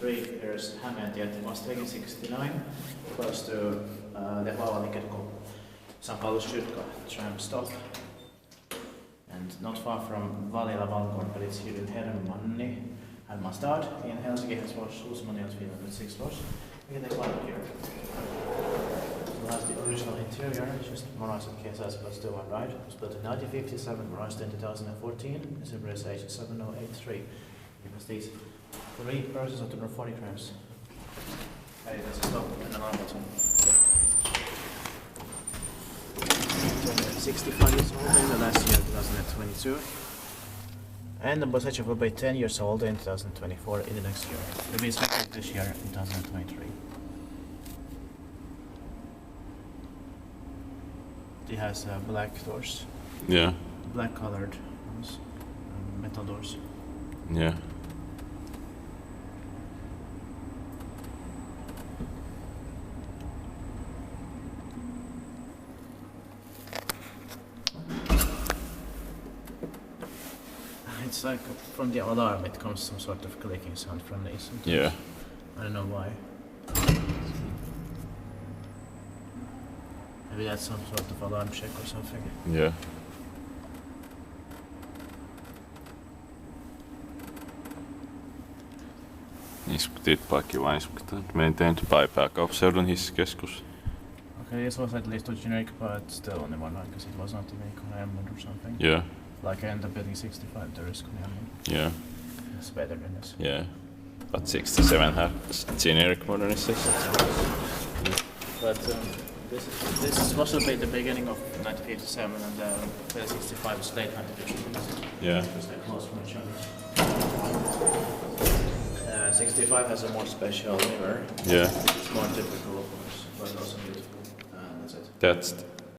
1963, there's Hämeentie at Maastricht 69, close to the Vauva-Liketko St. Paulus Kyrka tram stop. And not far from Valila Valgård, but it's here in Hermanni. And Mastad in Helsinki has Uusmanni and Finland with 6 floors. We can take one here. So that's the original interior, just modernized in KSS but still one right. It was built in 1957, modernized in 2014. Its embrace age is 7083. Because these 3 persons of 240 grams. Okay, let's stop and alarm button. 65 years old in the last year, 2022. And the Bosage will be 10 years old in 2024 in the next year. It will be inspected this year in 2023. It has black doors. Yeah. Black colored ones. Metal doors. Yeah. It's like from the alarm it comes some sort of clicking sound from these. Yeah. I don't know why. Maybe that's some sort of alarm check or something. Yeah. Iskuttiin paikki vain iskutetaan. Menin tein by pääkaupunkiseudun hissikeskus. Okay, this was at least a generic, but still only one line because it was not even Kone or something. Yeah. Like in the building 65, there is Kone. Yeah. It's better than this. Yeah. But 67 has generic modernization. But this was also the beginning of 1957 and the 65 was late 1950s. Yeah. Because they're close from each other. 65 has a more special mirror. Yeah. It's more typical of course, but also beautiful. That's it. That's